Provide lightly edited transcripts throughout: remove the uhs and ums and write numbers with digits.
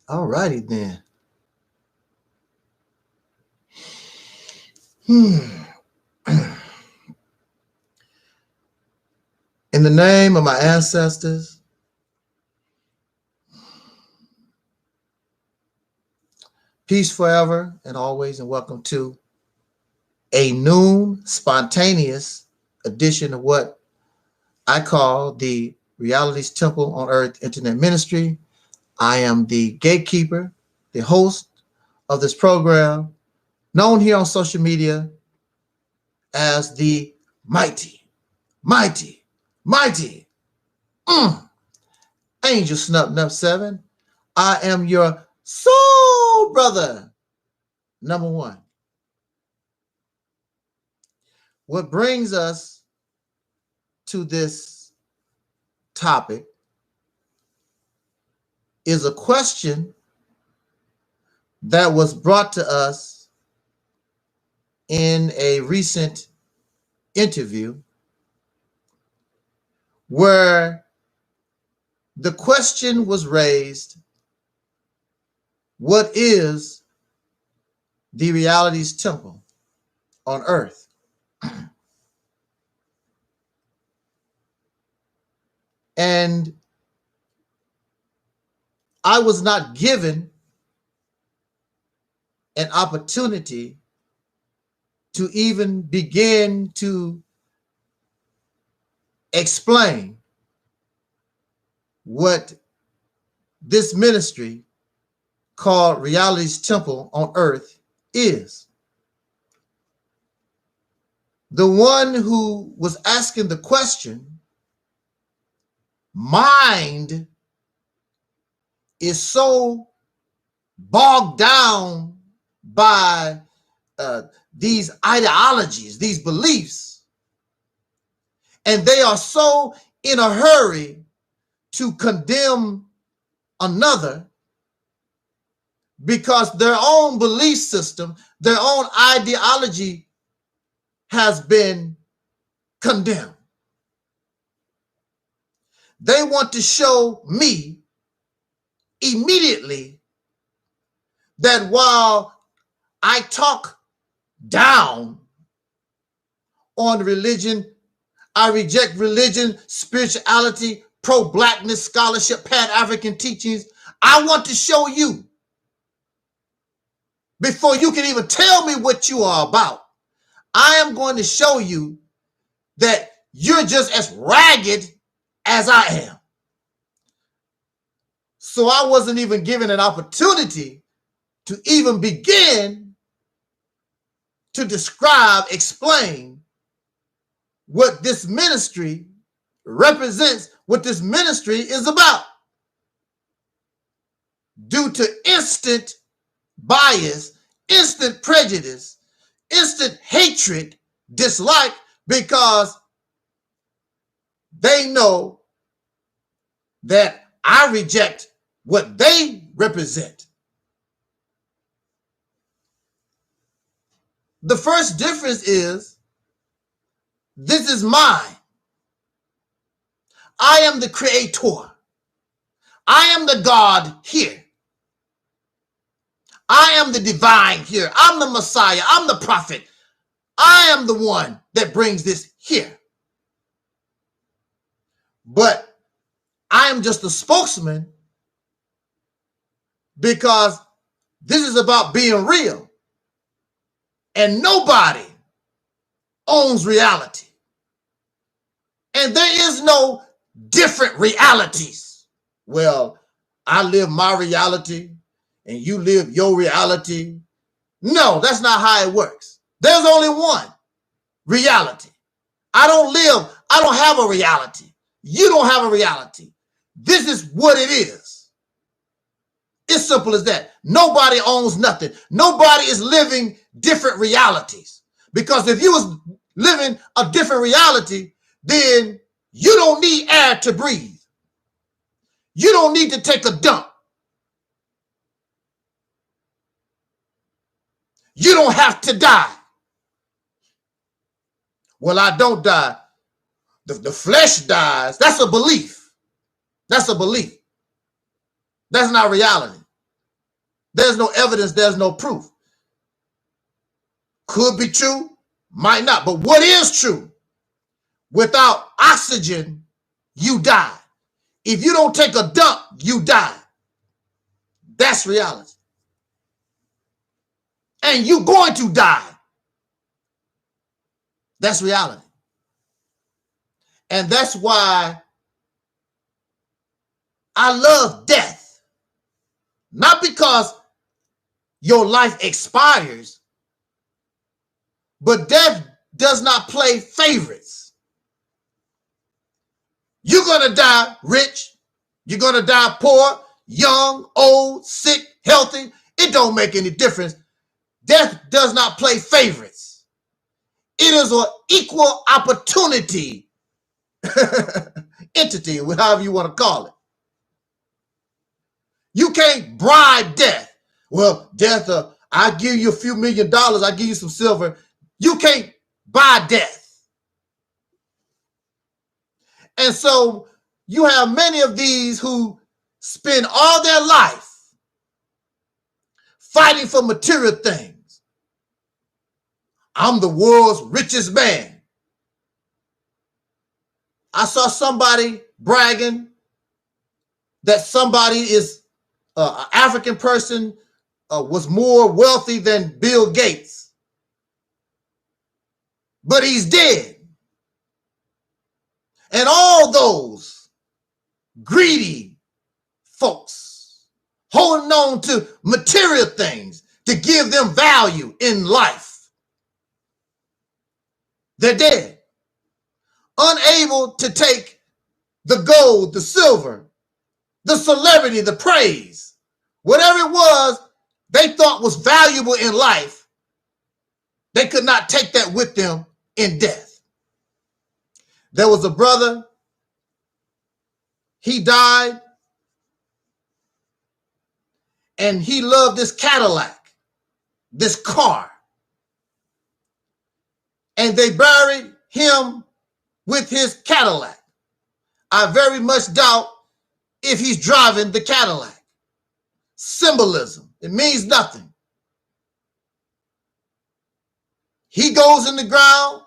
All righty then. In the name of my ancestors, peace forever and always, and welcome to a noon spontaneous edition of what I call the Reality's Temple on Earth Internet Ministry. I am the gatekeeper, the host of this program, known here on social media as the mighty Angel Snup 7. I am your soul brother, number one. What brings us to this topic is a question that was brought to us in a recent interview, where the question was raised, what is the reality's temple on earth? And I was not given an opportunity to even begin to explain what this ministry called Reality's Temple on Earth is. The one who was asking the question, mind is so bogged down by these ideologies, these beliefs, and they are so in a hurry to condemn another because their own belief system, their own ideology has been condemned. They want to show me immediately that while I talk down on religion, I reject religion, spirituality, pro-blackness, scholarship, pan-African teachings, I want to show you, before you can even tell me what you are about, I am going to show you that you're just as ragged as I am. So I wasn't even given an opportunity to even begin to describe, explain what this ministry represents, what this ministry is about. Due to instant bias, instant prejudice, instant hatred, dislike, because they know that I reject what they represent. The first difference is, this is mine. I am the creator. I am the God here. I am the divine here. I'm the Messiah. I'm the prophet. I am the one that brings this here. But I am just a spokesman because this is about being real. And nobody owns reality. And there is no different realities. Well, I live my reality and you live your reality. No, that's not how it works. There's only one reality. I don't have a reality. You don't have a reality. This is what it is. It's simple as that. Nobody owns nothing. Nobody is living different realities. Because if you was living a different reality, then you don't need air to breathe. You don't need to take a dump. You don't have to die. Well, I don't die. The flesh dies. That's a belief. That's a belief. That's not reality. There's no evidence. There's no proof. Could be true, might not. But what is true? Without oxygen, you die. If you don't take a dump, you die. That's reality. And you're going to die. That's reality. And that's why I love death. Not because your life expires, but death does not play favorites. You're going to die rich. You're going to die poor, young, old, sick, healthy. It don't make any difference. Death does not play favorites. It is an equal opportunity entity, however you want to call it. You can't bribe death. Well, death, I give you a few $1 million. I give you some silver. You can't buy death. And so you have many of these who spend all their life fighting for material things. I'm the world's richest man. I saw somebody bragging that somebody is an African person was more wealthy than Bill Gates. But he's dead. And all those greedy folks, holding on to material things to give them value in life. They're dead. Unable to take the gold, the silver, the celebrity, the praise, whatever it was they thought was valuable in life, they could not take that with them in death. There was a brother, he died, and he loved this Cadillac, this car. And they buried him with his Cadillac. I very much doubt if he's driving the Cadillac. Symbolism, it means nothing. He goes in the ground,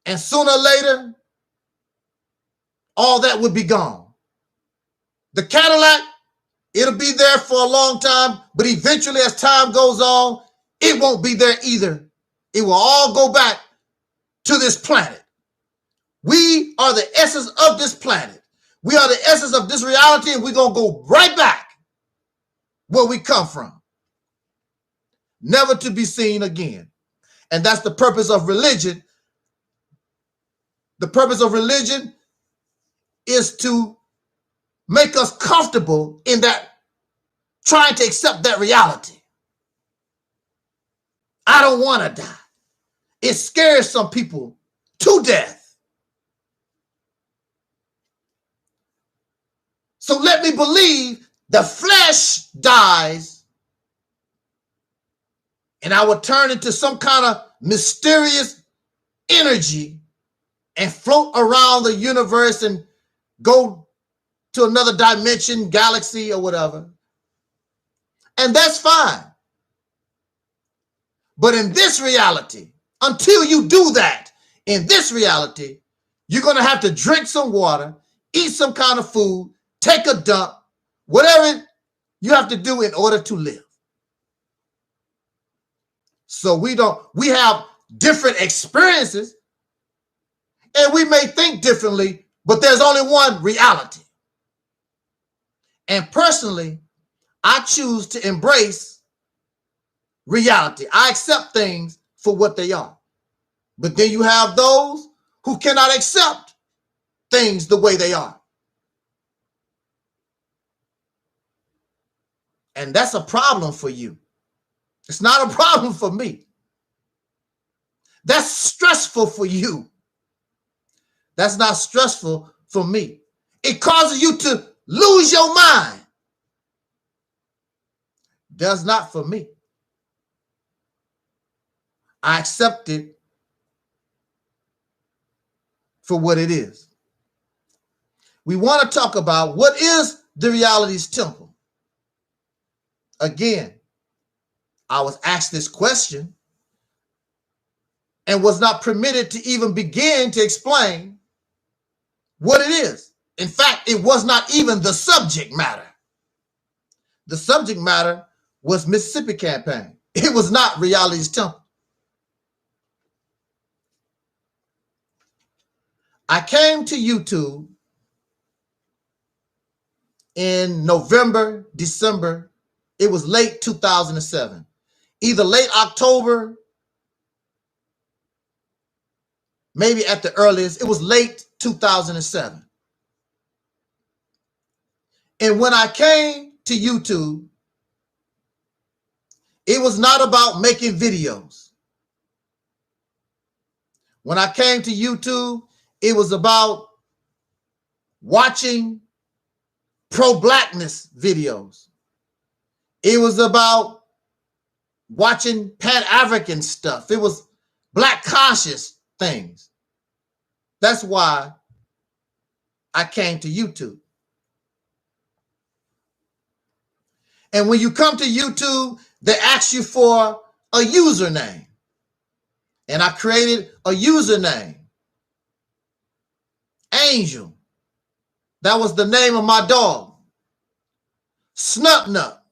and sooner or later, all that would be gone. The Cadillac, it'll be there for a long time, but eventually as time goes on, it won't be there either. It will all go back to this planet. We are the essence of this planet. We are the essence of this reality, and we're going to go right back where we come from. Never to be seen again. And that's the purpose of religion. The purpose of religion is to make us comfortable in that, trying to accept that reality. I don't want to die. It scares some people to death. So let me believe the flesh dies, and I will turn into some kind of mysterious energy and float around the universe and go to another dimension, galaxy, or whatever. And that's fine. But in this reality, until you do that, in this reality, you're going to have to drink some water, eat some kind of food, take a dump, whatever you have to do in order to live. So we have different experiences, and we may think differently, but there's only one reality. And personally, I choose to embrace reality. I accept things for what they are. But then you have those who cannot accept things the way they are. And that's a problem for you. It's not a problem for me. That's stressful for you. That's not stressful for me. It causes you to lose your mind. That's not for me. I accept it for what it is. We want to talk about what is the reality's temple. Again, I was asked this question and was not permitted to even begin to explain what it is. In fact, it was not even the subject matter. The subject matter was Mississippi campaign. It was not reality's temple. I came to YouTube in November, December. It was late 2007, either late October, maybe at the earliest. It was late 2007. And when I came to YouTube, it was not about making videos. When I came to YouTube, it was about watching pro-blackness videos. It was about watching Pan-African stuff. It was black conscious things. That's why I came to YouTube. And when you come to YouTube, they ask you for a username. And I created a username. Angel. That was the name of my dog. Snub Nut,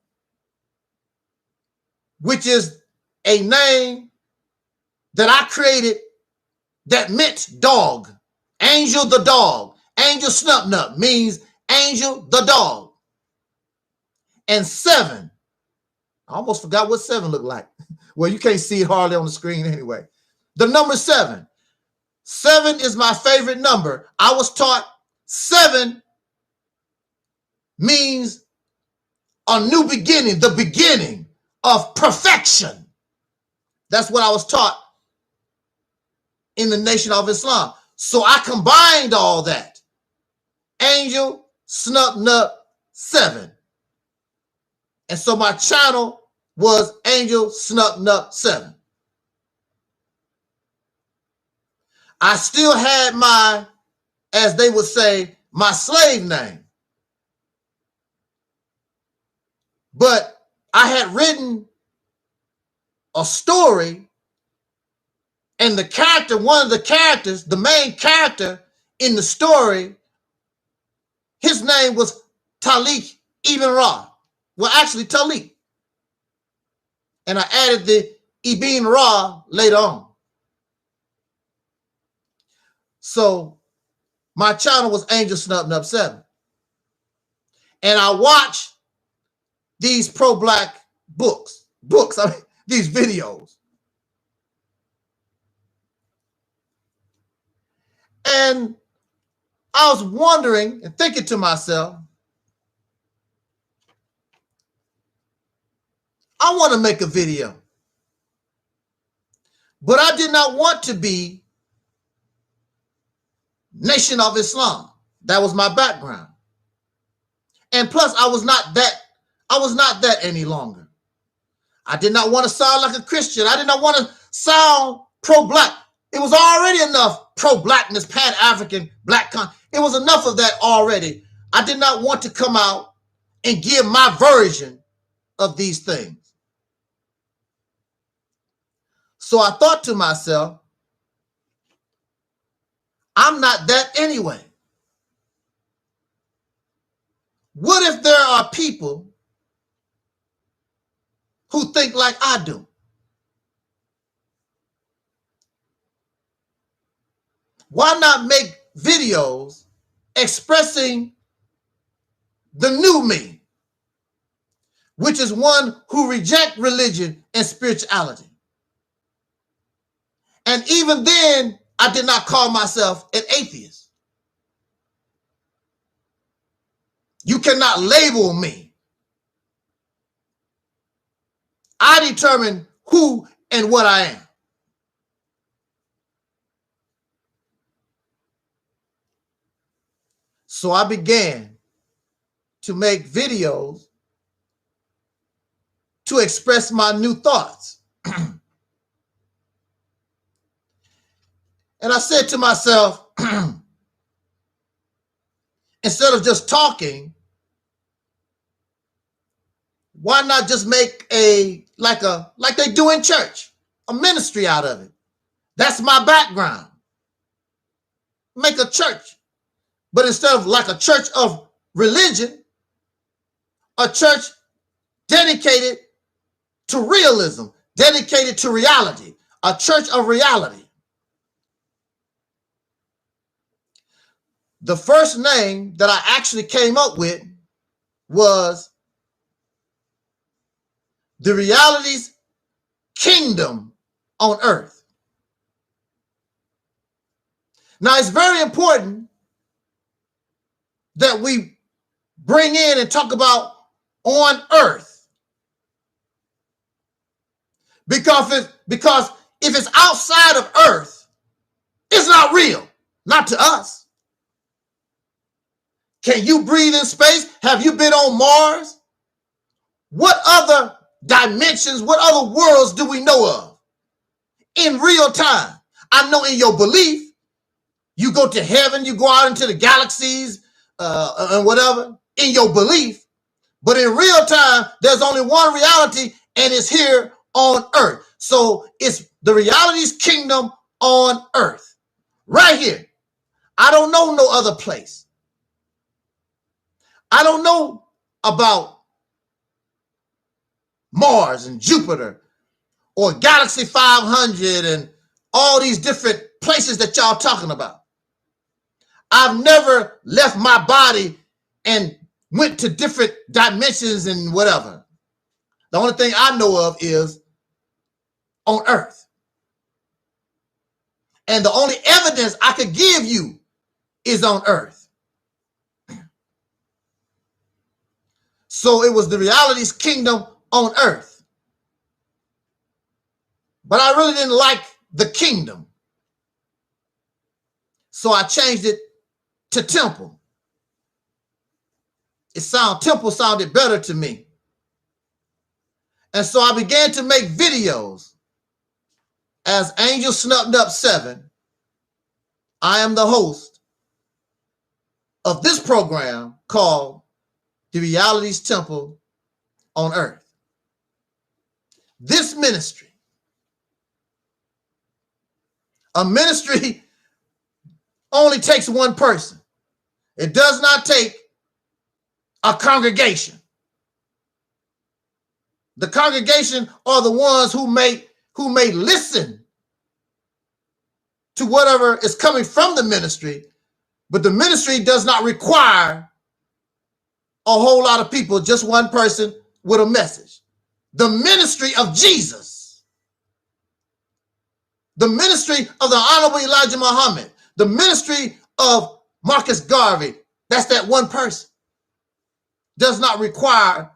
which is a name that I created that meant dog. Angel the dog. Angel Snub Nut means angel the dog. and 7. I almost forgot what 7 looked like. Well, you can't see it hardly on the screen anyway. The number 7. 7 is my favorite number. I was taught 7 means a new beginning, the beginning of perfection. That's what I was taught in the Nation of Islam. So I combined all that. Angel, Snub Nut, 7. And so my channel was Angel, Snub Nut, 7. I still had my, as they would say, my slave name. But I had written a story, and the character, one of the characters, the main character in the story, his name was Taalik Ibn'rad. Well, actually Taalik. And I added the Ibn'rad later on. So my channel was Angel Snub Nub 7. And I watched these pro-black these videos. And I was wondering and thinking to myself, I want to make a video, but I did not want to be Nation of Islam. That was my background. And plus I was not that any longer. I did not want to sound like a Christian. I did not want to sound pro-black. It was already enough pro-blackness, pan-African, black it was enough of that already. I did not want to come out and give my version of these things. So I thought to myself, I'm not that anyway. What if there are people who think like I do? Why not make videos expressing the new me, which is one who rejects religion and spirituality? And even then, I did not call myself an atheist. You cannot label me. I determine who and what I am. So I began to make videos to express my new thoughts. And I said to myself, instead of just talking, why not just make like they do in church, a ministry out of it? That's my background. Make a church. But instead of like a church of religion, a church dedicated to realism, dedicated to reality, a church of reality. The first name that I actually came up with was The Reality's Kingdom on Earth. Now, it's very important that we bring in and talk about on earth. Because if it's outside of earth, it's not real, not to us. Can you breathe in space? Have you been on Mars? What other dimensions, what other worlds do we know of in real time? I know in your belief, you go to heaven, you go out into the galaxies and whatever, in your belief. But in real time, there's only one reality, and it's here on earth. So it's the reality's kingdom on earth, right here. I don't know no other place. I don't know about Mars and Jupiter or Galaxy 500 and all these different places that y'all talking about. I've never left my body and went to different dimensions and whatever. The only thing I know of is on earth. And the only evidence I could give you is on earth. So it was the reality's kingdom on earth. But I really didn't like the kingdom. So I changed it to temple. Temple sounded better to me. And so I began to make videos as Angel Snubbed Up 7. I am the host of this program called The Reality's Temple on Earth. This ministry, a ministry only takes one person. It does not take a congregation. The congregation are the ones who may listen to whatever is coming from the ministry, but the ministry does not require a whole lot of people, just one person with a message. The ministry of Jesus, the ministry of the Honorable Elijah Muhammad, the ministry of Marcus Garvey, that's that one person, does not require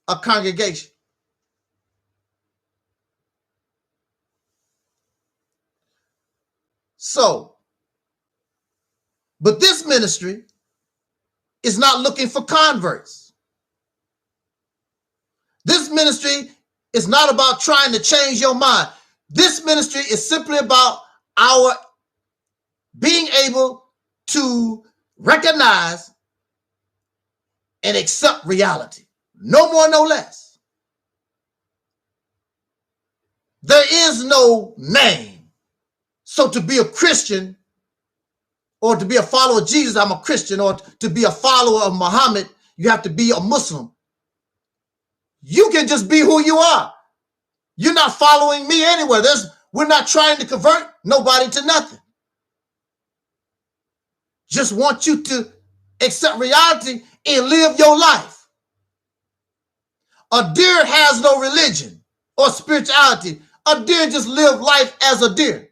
a congregation. So, but this ministry is not looking for converts. This ministry is not about trying to change your mind. This ministry is simply about our being able to recognize and accept reality. No more, no less. There is no name. So to be a Christian or to be a follower of Jesus, I'm a Christian, or to be a follower of Muhammad, you have to be a Muslim. You can just be who you are. You're not following me anywhere. We're not trying to convert nobody to nothing. Just want you to accept reality and live your life. A deer has no religion or spirituality. A deer just lives life as a deer.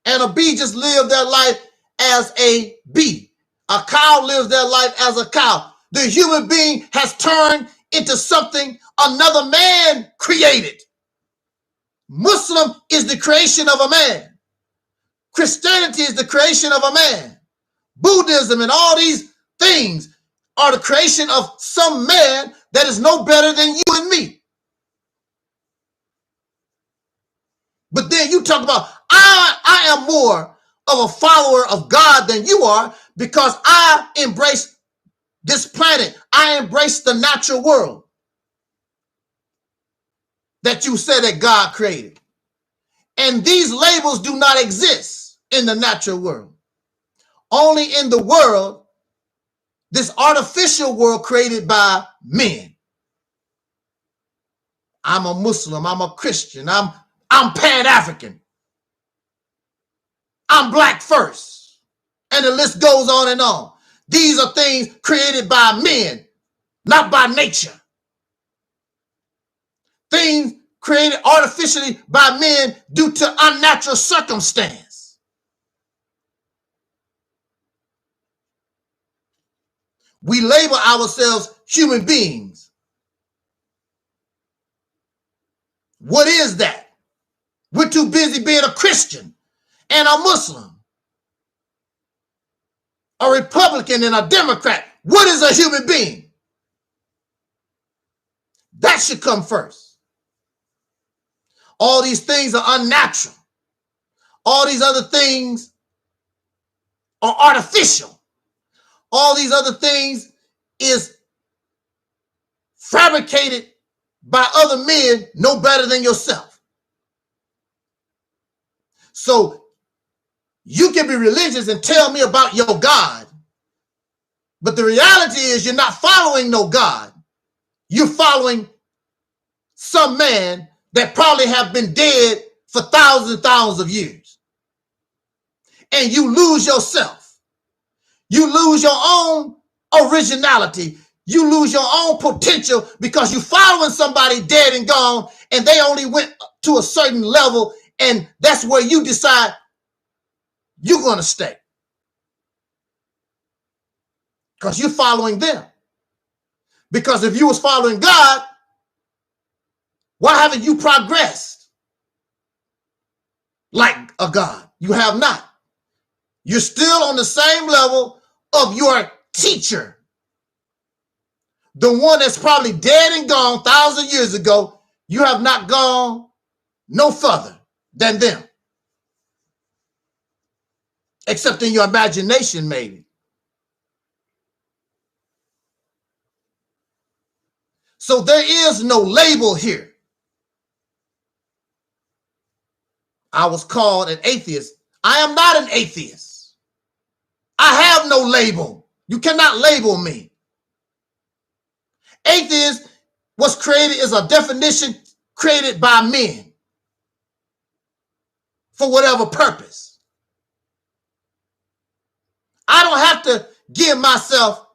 And a bee just lives their life as a bee. A cow lives their life as a cow. The human being has turned into something another man created. Muslim is the creation of a man. Christianity is the creation of a man. Buddhism and all these things are the creation of some man that is no better than you and me. But then you talk about, I am more of a follower of God than you are because I embrace this planet. I embrace the natural world that you said that God created. And these labels do not exist in the natural world. Only in the world, this artificial world created by men. I'm a Muslim, I'm a Christian, I'm Pan-African. I'm black first. And the list goes on and on. These are things created by men, not by nature. Things created artificially by men due to unnatural circumstance. We label ourselves human beings. What is that? We're too busy being a Christian and a Muslim, a Republican and a Democrat. What is a human being? That should come first. All these things are unnatural. All these other things are artificial. All these other things is fabricated by other men no better than yourself. So you can be religious and tell me about your God, but the reality is you're not following no God. You're following some man that probably have been dead for thousands and thousands of years. And you lose yourself. You lose your own originality. You lose your own potential because you're following somebody dead and gone, and they only went to a certain level, and that's where you decide you're going to stay because you're following them. Because if you was following God, why haven't you progressed like a God? You have not. You're still on the same level of your teacher, the one that's probably dead and gone 1,000 years ago. You have not gone no further than them, except in your imagination, maybe. So there is no label here. I was called an atheist. I am not an atheist. I have no label. You cannot label me. Atheist was created as a definition created by men for whatever purpose. I don't have to give myself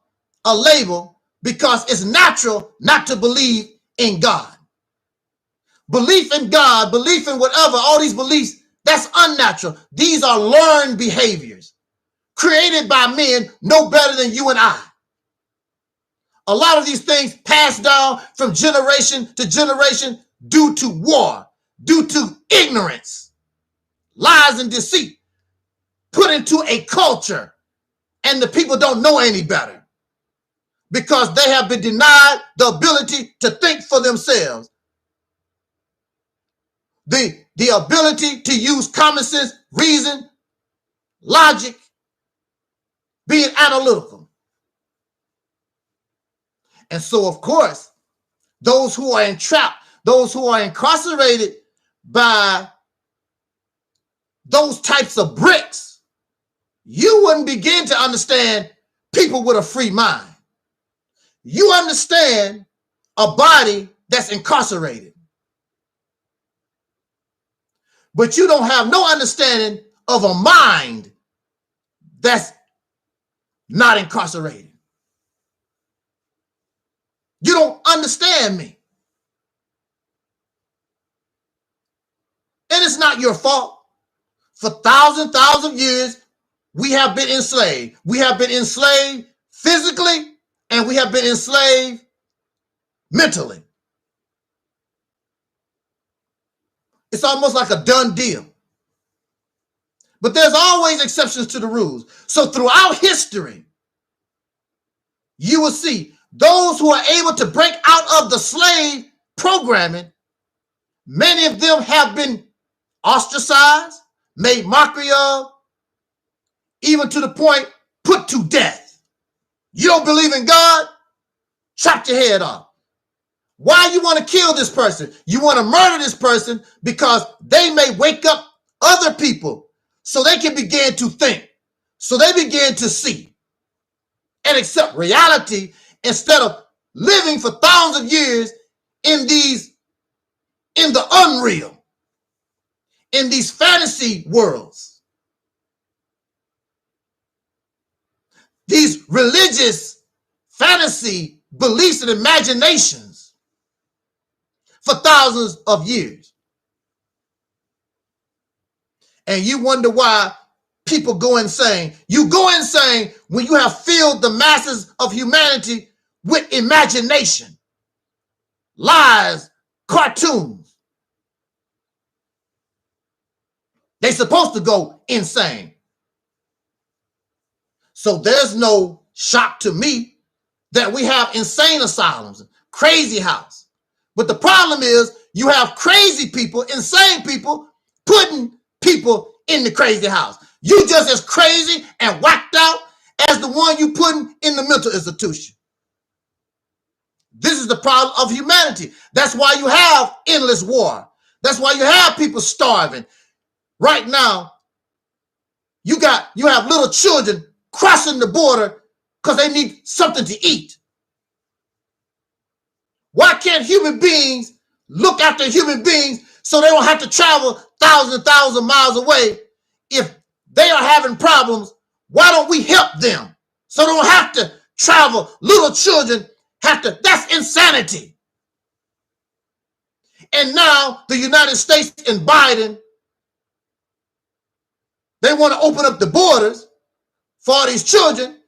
a label because it's natural not to believe in God. Belief in God, belief in whatever, all these beliefs, that's unnatural. These are learned behaviors created by men no better than you and I. A lot of these things passed down from generation to generation due to war, due to ignorance, lies and deceit, put into a culture, and the people don't know any better because they have been denied the ability to think for themselves, the ability to use common sense, reason, logic, being analytical. And so, of course, those who are entrapped, those who are incarcerated by those types of bricks, you wouldn't begin to understand people with a free mind. You understand a body that's incarcerated, but you don't have no understanding of a mind that's not incarcerated. You don't understand me. And it's not your fault. For thousands of years, we have been enslaved. We have been enslaved physically, and we have been enslaved mentally. It's almost like a done deal. But there's always exceptions to the rules. So throughout history, you will see those who are able to break out of the slave programming, many of them have been ostracized, made mockery of, even to the point put to death. You don't believe in God? Chop your head off. Why you want to kill this person? You want to murder this person because they may wake up other people so they can begin to think, so they begin to see and accept reality instead of living for thousands of years in the unreal, in these fantasy worlds, these religious fantasy beliefs and imaginations for thousands of years. And you wonder why people go insane. You go insane when you have filled the masses of humanity with imagination, lies, cartoons. They're supposed to go insane. So there's no shock to me that we have insane asylums, crazy house. But the problem is you have crazy people, insane people, putting people in the crazy house. You just as crazy and whacked out as the one you putting in the mental institution. This is the problem of humanity. That's why you have endless war. That's why you have people starving. Right now, you have little children crossing the border because they need something to eat. Why can't human beings look after human beings so they don't have to travel thousands and thousands of miles away? If they are having problems, why don't we help them so they don't have to travel. Little children have to, that's insanity. And now the United States and Biden, they want to open up the borders for these children.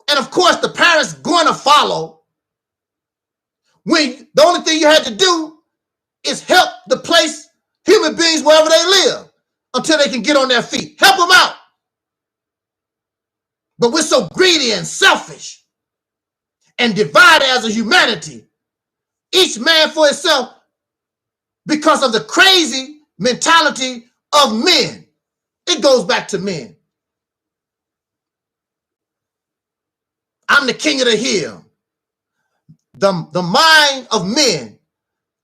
And of course, the parents going to follow. When the only thing you had to do is help the place human beings wherever they live until they can get on their feet. Help them out. But we're so greedy and selfish and divided as a humanity, each man for himself, because of the crazy mentality of men. It goes back to men. I'm the king of the hill. The mind of men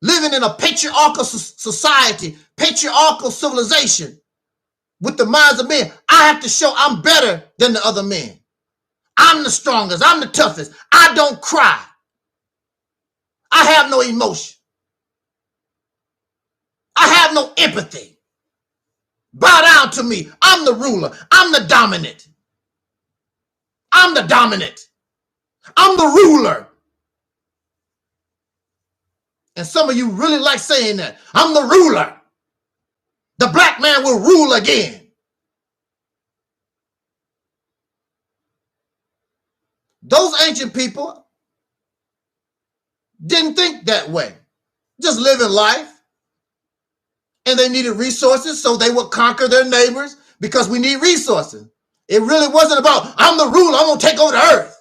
living in a patriarchal society, patriarchal civilization with the minds of men. I have to show I'm better than the other men. I'm the strongest. I'm the toughest. I don't cry. I have no emotion. I have no empathy. Bow down to me. I'm the ruler. I'm the dominant. I'm the dominant. I'm the ruler. And some of you really like saying that. I'm the ruler. The black man will rule again. Those ancient people didn't think that way. Just living life. And they needed resources, so they would conquer their neighbors because we need resources. It really wasn't about, I'm the ruler, I'm going to take over the earth.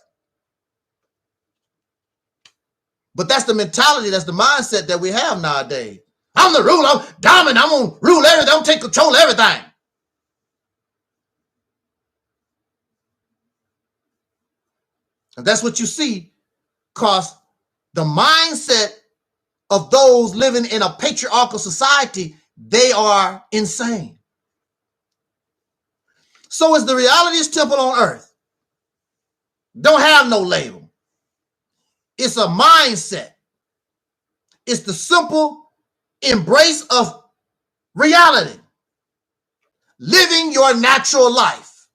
But that's the mentality, that's the mindset that we have nowadays. I'm the ruler, I'm dominant, I'm going to rule everything, I'm going to take control of everything. And that's what you see, because the mindset of those living in a patriarchal society, they are insane. So is the realityist temple on earth. Don't have no label. It's a mindset. It's the simple embrace of reality. Living your natural life.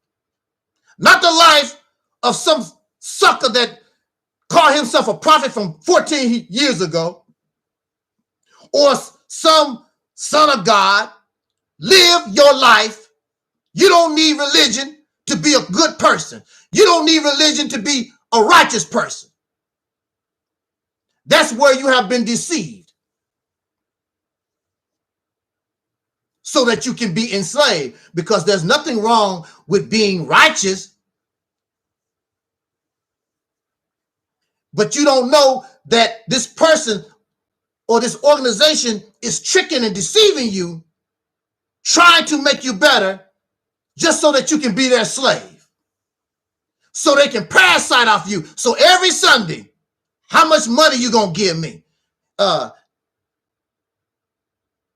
Not the life of some sucker that called himself a prophet from 14 years ago. Or some son of God. Live your life. You don't need religion to be a good person. You don't need religion to be a righteous person. That's where you have been deceived. So that you can be enslaved. Because there's nothing wrong with being righteous. But you don't know that this person or this organization is tricking and deceiving you, trying to make you better, just so that you can be their slave. So they can parasite off you. So every Sunday, how much money you gonna give me?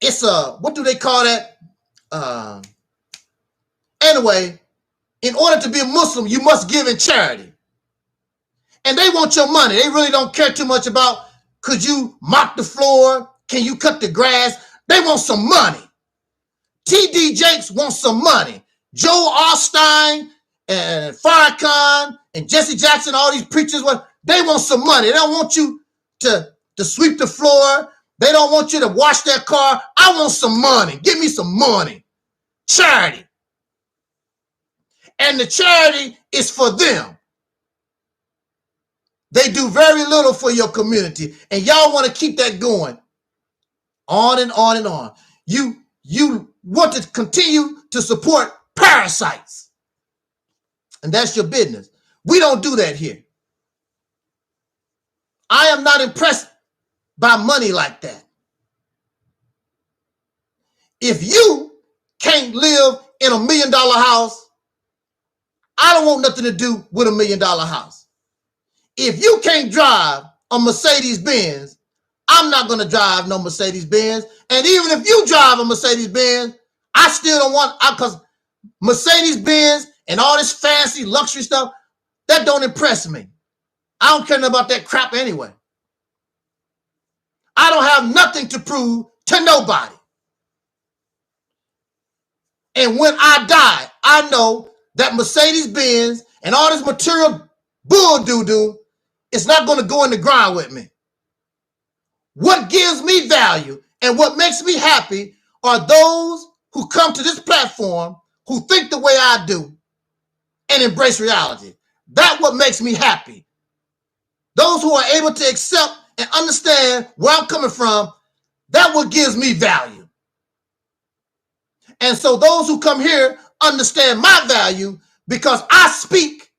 It's what do they call that? Anyway, in order to be a Muslim, you must give in charity. And they want your money. They really don't care too much about, could you mop the floor? Can you cut the grass? They want some money. T.D. Jakes wants some money. Joe Osteen and Farrakhan and Jesse Jackson, all these preachers, they want some money. They don't want you to sweep the floor. They don't want you to wash their car. I want some money. Give me some money. Charity. And the charity is for them. They do very little for your community. And y'all want to keep that going. On and on and on. You want to continue to support parasites. And that's your business. We don't do that here. I am not impressed by money like that. If you can't live in $1 million house, I don't want nothing to do with $1 million house. If you can't drive a Mercedes Benz, I'm not going to drive no Mercedes Benz. And even if you drive a Mercedes Benz, I still don't want, because Mercedes Benz and all this fancy luxury stuff, that don't impress me. I don't care about that crap anyway. I don't have nothing to prove to nobody. And when I die, I know that Mercedes Benz and all this material bull doo-doo, it's not going to go in the ground with me. What gives me value and what makes me happy are those who come to this platform who think the way I do and embrace reality. That's what makes me happy. Those who are able to accept and understand where I'm coming from, that's what gives me value. And so those who come here understand my value because I speak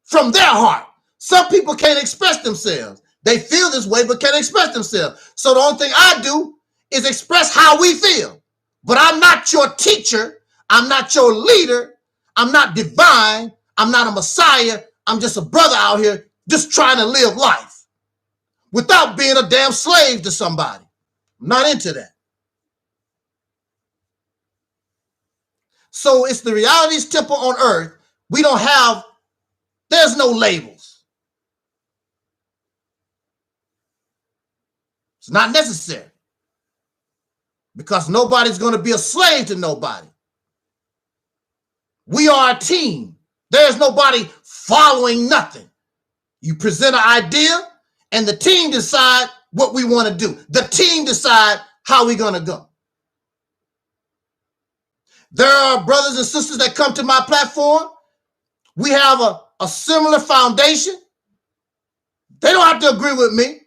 from their heart. Some people can't express themselves. They feel this way but can't express themselves. So the only thing I do is express how we feel. But I'm not your teacher. I'm not your leader. I'm not divine. I'm not a Messiah. I'm just a brother out here just trying to live life without being a damn slave to somebody. I'm not into that. So it's the reality's temple on earth. We don't have, there's no labels. It's not necessary because nobody's going to be a slave to nobody. We are a team. There's nobody following nothing. You present an idea and the team decide what we want to do. The team decide how we're going to go. There are brothers and sisters that come to my platform. We have a similar foundation. They don't have to agree with me,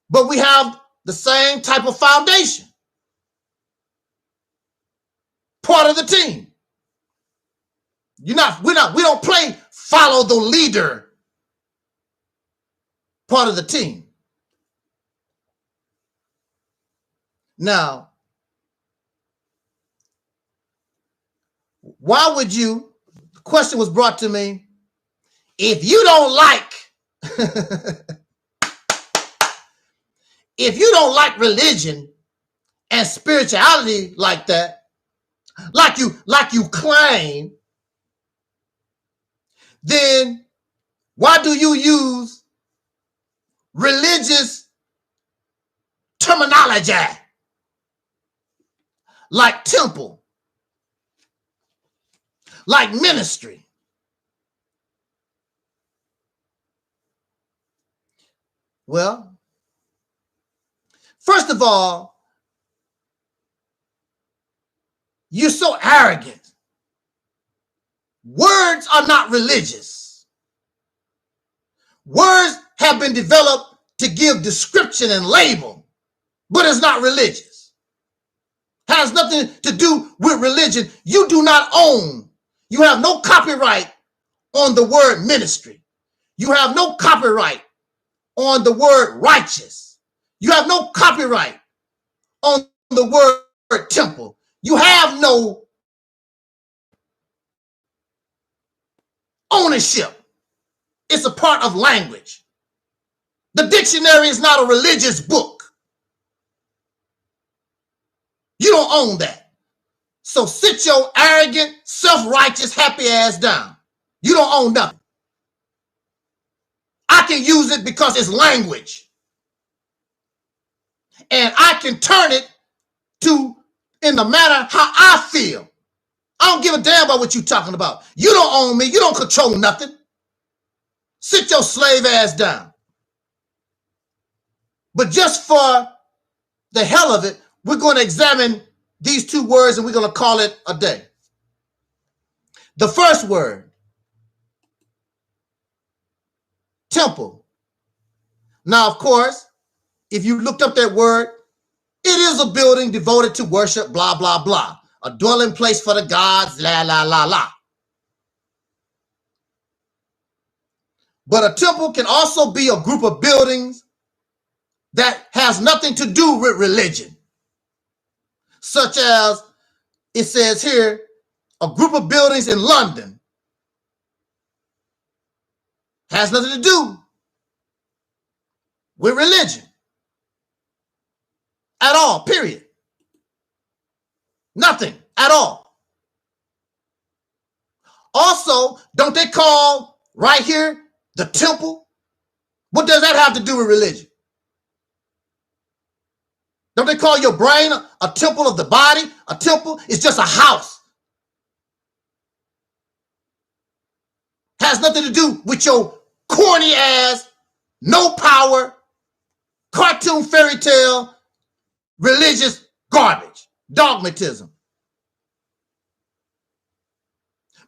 but we have the same type of foundation. Part of the team. We don't play follow the leader. Part of the team. Now, why would you, the question was brought to me, if you don't like, if you don't like religion and spirituality like that, like you claim, then why do you use religious terminology like temple, like ministry? Well, first of all, you're so arrogant. Words are not religious. Words have been developed to give description and label, but it's not religious. Has nothing to do with religion. You do not own. You have no copyright on the word ministry. You have no copyright on the word righteous. You have no copyright on the word temple. You have no ownership. It's a part of language. The dictionary is not a religious book. You don't own that. So sit your arrogant, self-righteous, happy ass down. You don't own nothing. I can use it because it's language. And I can turn it to in the manner how I feel. I don't give a damn about what you're talking about. You don't own me. You don't control nothing. Sit your slave ass down. But just for the hell of it, we're going to examine these two words and we're going to call it a day. The first word, temple. Now, of course, if you looked up that word, it is a building devoted to worship, blah, blah, blah. A dwelling place for the gods, la, la, la, la. But a temple can also be a group of buildings that has nothing to do with religion. Such as, it says here, a group of buildings in London has nothing to do with religion at all, period. Nothing at all. Also, don't they call right here the temple? What does that have to do with religion? Don't they call your brain a temple of the body? A temple is just a house. Has nothing to do with your corny ass, no power, cartoon fairy tale, religious garbage, dogmatism.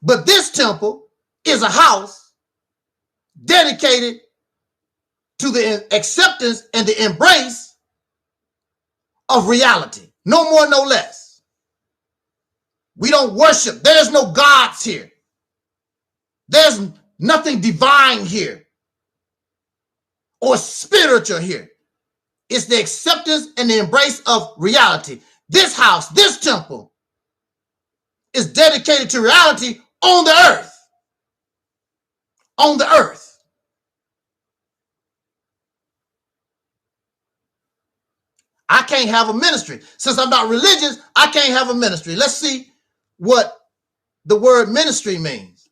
But this temple is a house dedicated to the acceptance and the embrace of reality. No more, no less. We don't worship. There's no gods here. There's nothing divine here or spiritual here. It's the acceptance and the embrace of reality. This house, this temple, is dedicated to reality on the earth. On the earth. I can't have a ministry. Since I'm not religious, I can't have a ministry. Let's see what the word ministry means.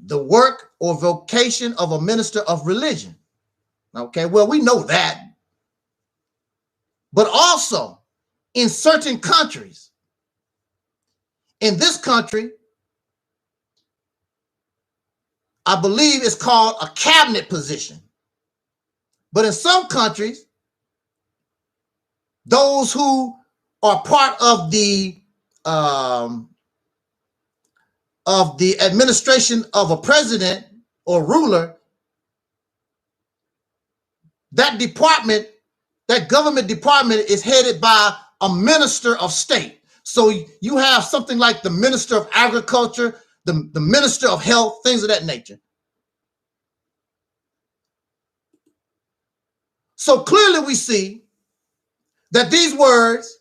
The work or vocation of a minister of religion. Okay, well, we know that. But also, in certain countries, in this country, I believe it's called a cabinet position. But in some countries, those who are part of the administration of a president or ruler, that department, that government department is headed by a minister of state. So you have something like the minister of agriculture, the minister of health, things of that nature. So clearly we see that these words,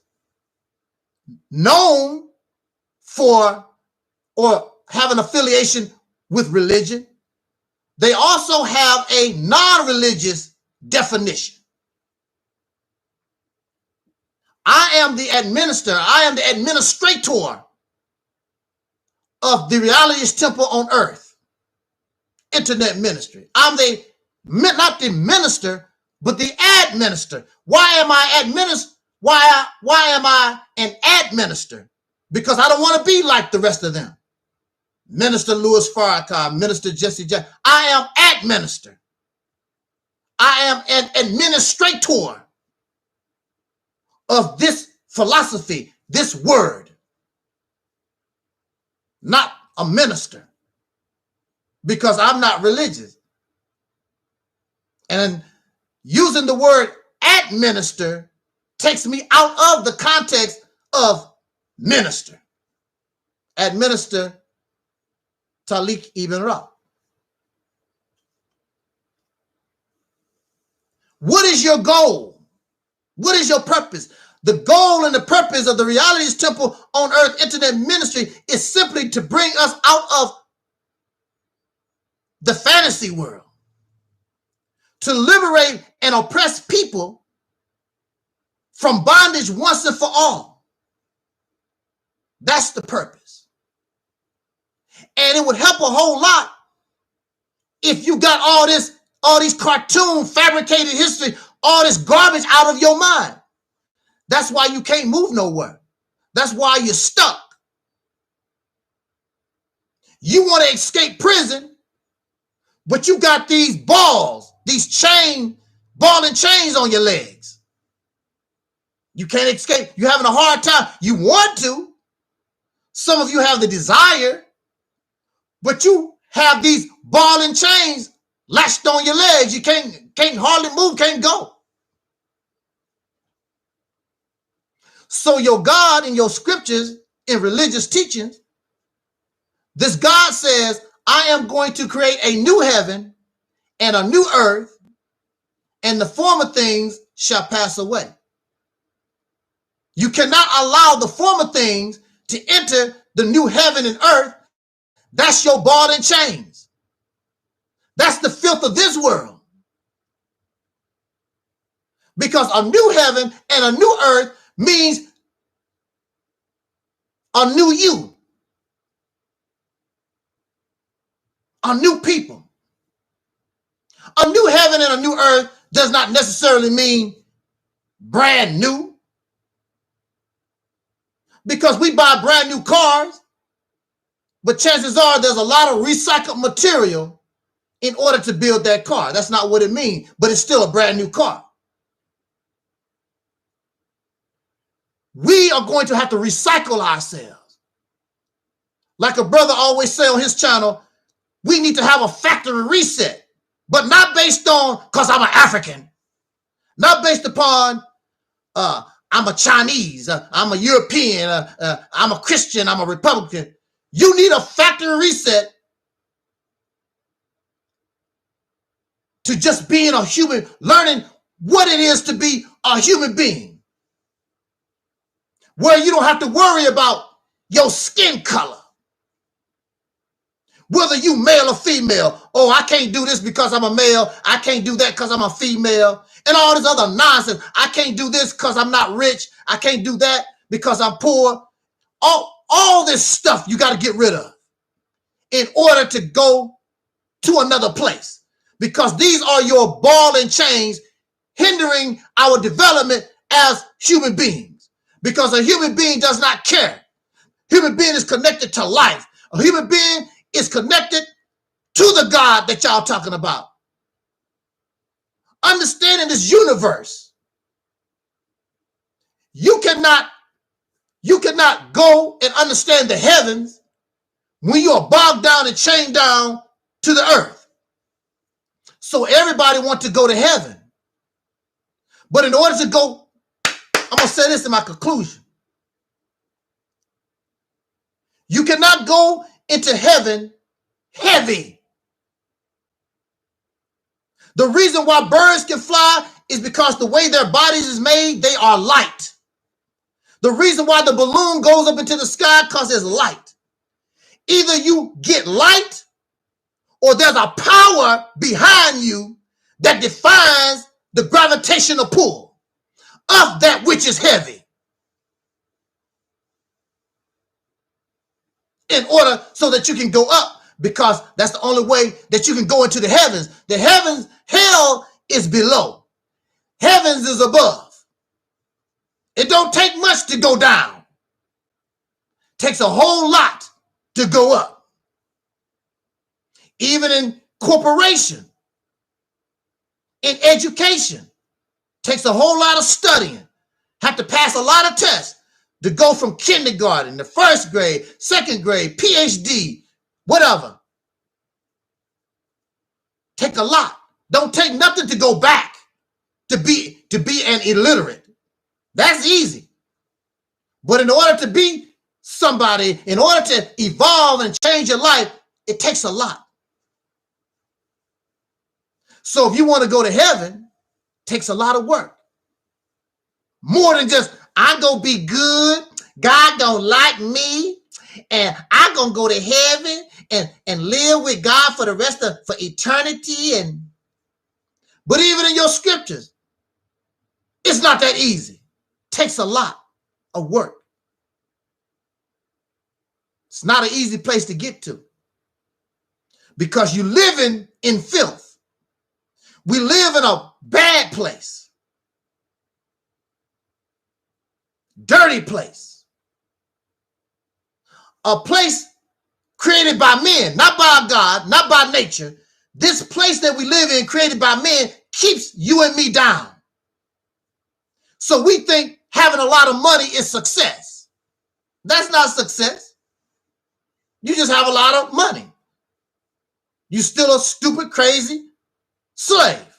known for or have an affiliation with religion, they also have a non-religious definition. I am the AdMinister, I am the administrator of the Realist Temple on Earth, internet ministry. I'm not the minister, but the AdMinister. Why am I AdMinister? Why am I an AdMinister? Because I don't want to be like the rest of them. Minister Louis Farrakhan, Minister Jesse Jackson. I am AdMinister. I am an administrator of this philosophy, this word, not a minister, because I'm not religious. And using the word AdMinister takes me out of the context of minister. AdMinister Taalik Ibn'rad. What is your goal? What is your purpose? The goal and the purpose of the Realist Temple on Earth internet ministry is simply to bring us out of the fantasy world, to liberate and oppress people from bondage once and for all. That's the purpose. And it would help a whole lot if you got all these cartoon fabricated history, all this garbage out of your mind. That's why you can't move nowhere. That's why you're stuck. You want to escape prison, but you got these balls, these ball and chains on your legs. You can't escape. You're having a hard time. You want to. Some of you have the desire, but you have these ball and chains lashed on your legs. You can't hardly move, can't go. So your God in your scriptures, in religious teachings, this God says, I am going to create a new heaven and a new earth, and the former things shall pass away. You cannot allow the former things to enter the new heaven and earth. That's your ball and chains. That's the filth of this world. Because a new heaven and a new earth means a new you, a new people. A new heaven and a new earth does not necessarily mean brand new. because we buy brand new cars, but chances are there's a lot of recycled material in order to build that car. That's not what it means, but it's still a brand new car. We are going to have to recycle ourselves. Like a brother always say on his channel, we need to have a factory reset, but not based on because I'm an African, not based upon I'm a Chinese, I'm a European, I'm a Christian, I'm a Republican. You need a factory reset to just being a human, learning what it is to be a human being, where you don't have to worry about your skin color, whether you male or female. Oh, I can't do this because I'm a male. I can't do that because I'm a female. And all this other nonsense. I can't do this because I'm not rich. I can't do that because I'm poor. All this stuff you got to get rid of in order to go to another place. Because these are your ball and chains hindering our development as human beings. Because a human being does not care. Human being is connected to life. A human being is connected to the God that y'all talking about. Understanding this universe. You cannot go and understand the heavens when you are bogged down and chained down to the earth. So everybody wants to go to heaven. But in order to go, I'm going to say this in my conclusion. You cannot go into heaven heavy. The reason why birds can fly is because the way their bodies is made, they are light. The reason why the balloon goes up into the sky because there's light. Either you get light or there's a power behind you that defines the gravitational pull of that which is heavy. In order so that you can go up, because that's the only way that you can go into the heavens. The heavens, hell is below. Heavens is above. It don't take much to go down. It takes a whole lot to go up. Even in corporation, in education, takes a whole lot of studying. Have to pass a lot of tests to go from kindergarten to first grade, second grade, PhD, whatever. Take a lot. Don't take nothing to go back to be an illiterate. That's easy. But in order to be somebody, in order to evolve and change your life, it takes a lot. So if you want to go to heaven, it takes a lot of work. More than just, I'm going to be good, God going to like me, and I'm going to go to heaven and live with God for the rest of, for eternity. But even in your scriptures, it's not that easy. It takes a lot of work. It's not an easy place to get to because you're living in filth. We live in a bad place, dirty place, a place created by men, not by God, not by nature. This place that we live in, created by men, keeps you and me down. So we think having a lot of money is success. That's not success. You just have a lot of money. You're still a stupid, crazy slave.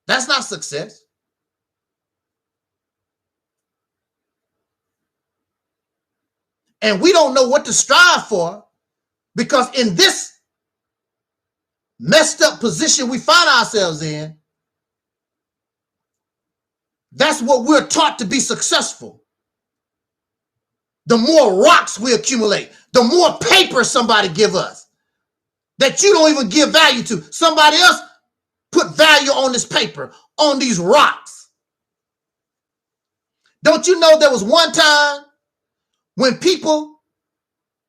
That's not success. And we don't know what to strive for because in this messed up position we find ourselves in, that's what we're taught to be successful. The more rocks we accumulate, the more paper somebody give us that you don't even give value to. Somebody else put value on this paper, on these rocks. Don't you know there was one time when people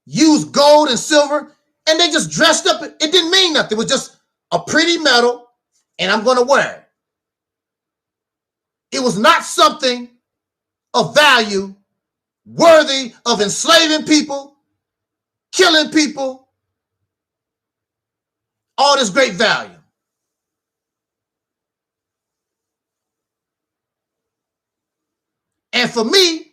used gold and silver and they just dressed up? It didn't mean nothing. It was just a pretty metal and I'm going to wear it. It was not something of value worthy of enslaving people, killing people, all this great value. And for me,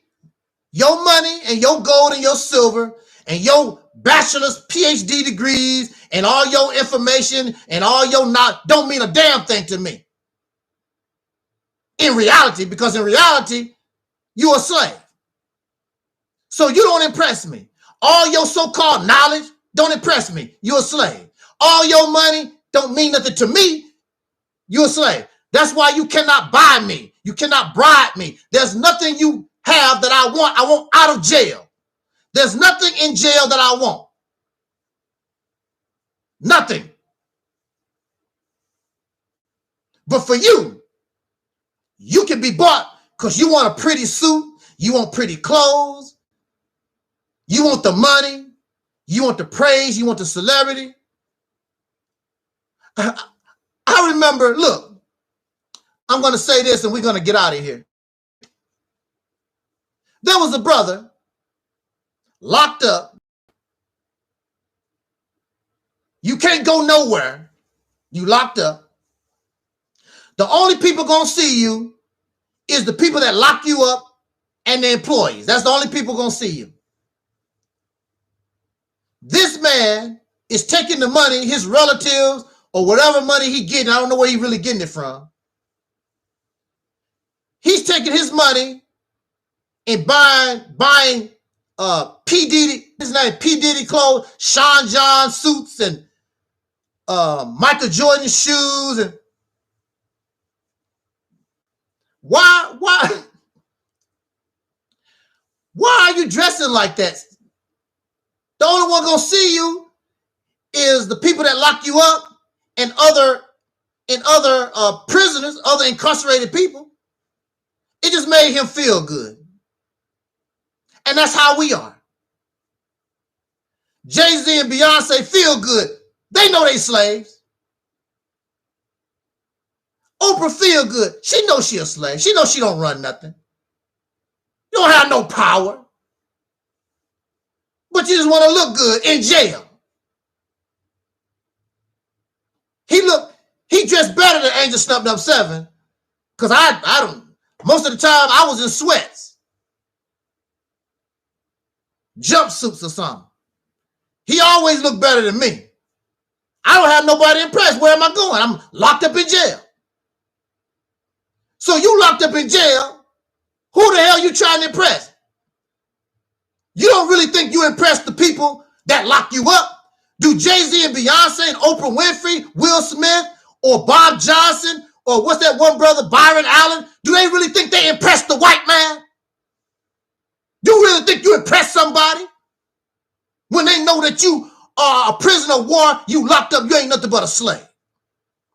your money and your gold and your silver and your bachelor's, PhD degrees and all your information and all your not don't mean a damn thing to me. In reality, because in reality, you're a slave. So you don't impress me. All your so-called knowledge don't impress me. You're a slave. All your money don't mean nothing to me. You're a slave. That's why you cannot buy me. You cannot bribe me. There's nothing you have that I want. I want out of jail. There's nothing in jail that I want. Nothing. But for you, you can be bought because you want a pretty suit. You want pretty clothes. You want the money. You want the praise. You want the celebrity. I remember, look, I'm going to say this and we're going to get out of here. There was a brother locked up. You can't go nowhere. You locked up. The only people going to see you is the people that lock you up and the employees. That's the only people going to see you. This man is taking the money, his relatives or whatever money he getting. I don't know where he really getting it from. He's taking his money and buying P. Diddy, his name P. Diddy clothes, Sean John suits and Michael Jordan shoes. And why are you dressing like that? The only one gonna see you is the people that lock you up and other prisoners, other incarcerated people. It just made him feel good. And that's how we are. Jay-Z and Beyonce feel good. They know they slaves. Oprah feel good. She knows she a slave. She knows she don't run nothing. You don't have no power. But you just want to look good in jail. He dressed better than Angel Snub Number 7. Because I don't, most of the time I was in sweats. Jumpsuits or something. He always looked better than me. I don't have nobody impressed. Where am I going? I'm locked up in jail. So you locked up in jail. Who the hell you trying to impress? You don't really think you impress the people that lock you up? Do Jay-Z and Beyonce and Oprah Winfrey, Will Smith, or Bob Johnson, or what's that one brother, Byron Allen, do they really think they impress the white man? Do you really think you impress somebody? When they know that you are a prisoner of war, you locked up, you ain't nothing but a slave.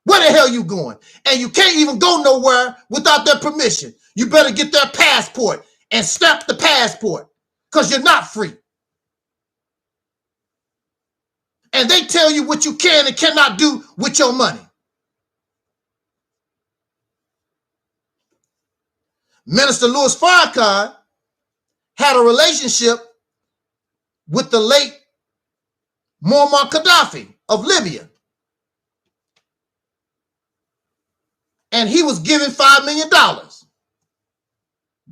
Where the hell you going? And you can't even go nowhere without their permission. You better get their passport and stamp the passport because you're not free. And they tell you what you can and cannot do with your money. Minister Louis Farrakhan had a relationship with the late Muammar Gaddafi of Libya. And he was given $5 million.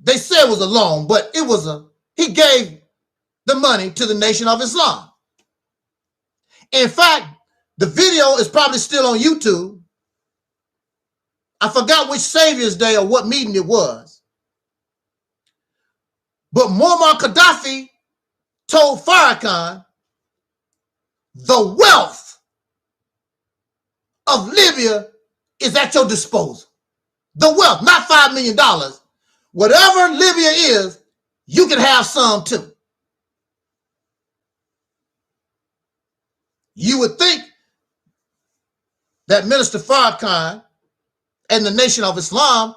They said it was a loan, but he gave the money to the Nation of Islam. In fact, the video is probably still on YouTube. I forgot which Xavier's Day or what meeting it was. But Muammar Gaddafi told Farrakhan, the wealth of Libya is at your disposal. The wealth, not $5 million. Whatever Libya is, you can have some too. You would think that Minister Farrakhan and the Nation of Islam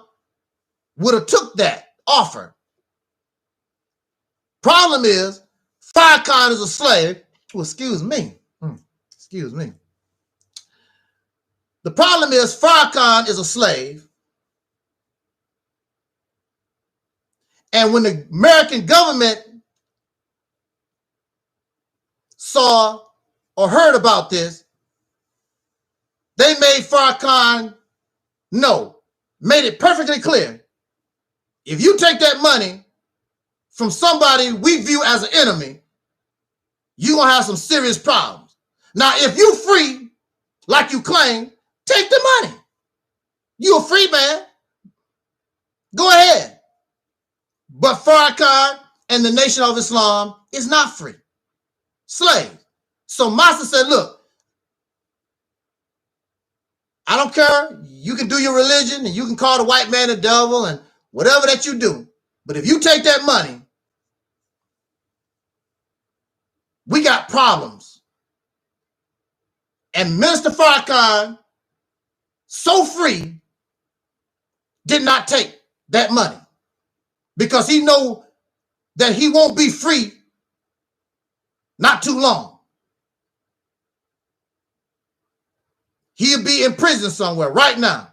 would have took that offer. Problem is, Farrakhan is a slave. Well, excuse me. Excuse me. The problem is Farrakhan is a slave. And when the American government saw or heard about this, they made Farrakhan made it perfectly clear. If you take that money from somebody we view as an enemy, you're going to have some serious problems. Now, if you free, like you claim, take the money. You a free man. Go ahead. But Farrakhan and the Nation of Islam is not free. Slave. So Master said, look, I don't care. You can do your religion and you can call the white man the devil and whatever that you do. But if you take that money, we got problems. And Minister Farrakhan, so free, did not take that money because he know that he won't be free not too long. He'll be in prison somewhere right now.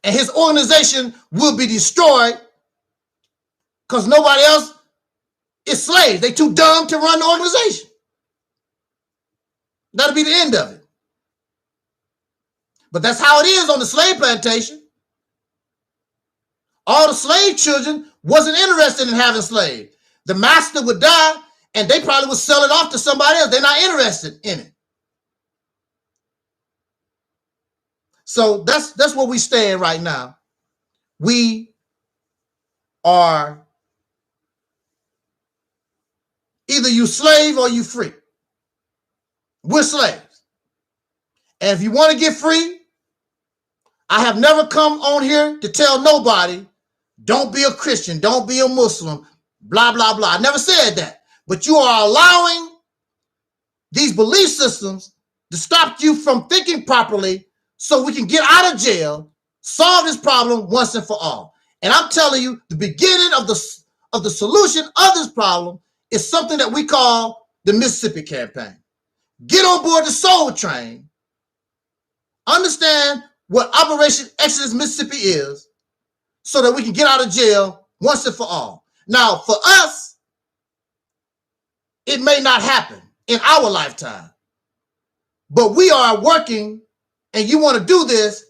And his organization will be destroyed because nobody else is slaves. They too dumb to run the organization. That'll be the end of it. But that's how it is on the slave plantation. All the slave children wasn't interested in having slaves. The master would die, and they probably would sell it off to somebody else. They're not interested in it. So that's where we stand right now. We are either you slave or you free. We're slaves. And if you want to get free, I have never come on here to tell nobody, don't be a Christian, don't be a Muslim, blah, blah, blah. I never said that. But you are allowing these belief systems to stop you from thinking properly so we can get out of jail, solve this problem once and for all. And I'm telling you, the beginning of the solution of this problem is something that we call the Mississippi Campaign. Get on board the soul train. Understand what Operation Exodus Mississippi is so that we can get out of jail once and for all. Now, for us, it may not happen in our lifetime, but we are working, and you want to do this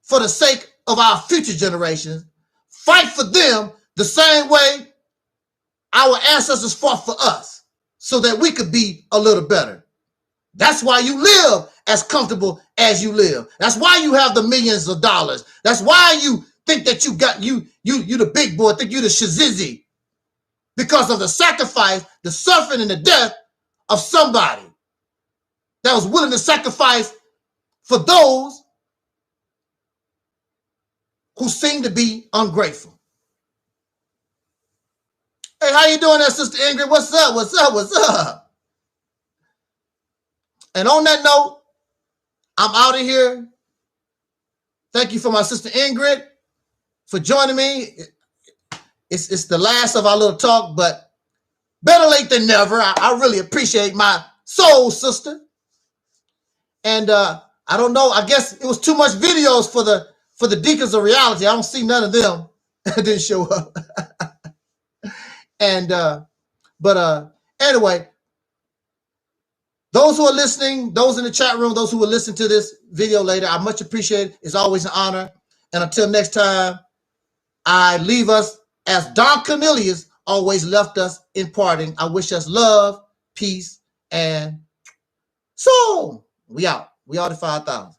for the sake of our future generations. Fight for them the same way our ancestors fought for us so that we could be a little better. That's why you live as comfortable as you live. That's why you have the millions of dollars. That's why you think that you the big boy, think you the shazizi, because of the sacrifice, the suffering, and the death of somebody that was willing to sacrifice for those who seem to be ungrateful. Hey, how you doing there, Sister Ingrid? What's up? What's up? What's up? And on that note, I'm out of here. Thank you for my sister Ingrid for joining me. It's the last of our little talk, but better late than never. I really appreciate my soul sister. And I don't know, I guess it was too much videos for the Deacons of Reality. I don't see none of them that didn't show up. And anyway, those who are listening, those in the chat room, those who will listen to this video later, I much appreciate it. It's always an honor. And until next time, I leave us as Don Cornelius always left us in parting. I wish us love, peace, and soul. We out. We out at 5,000.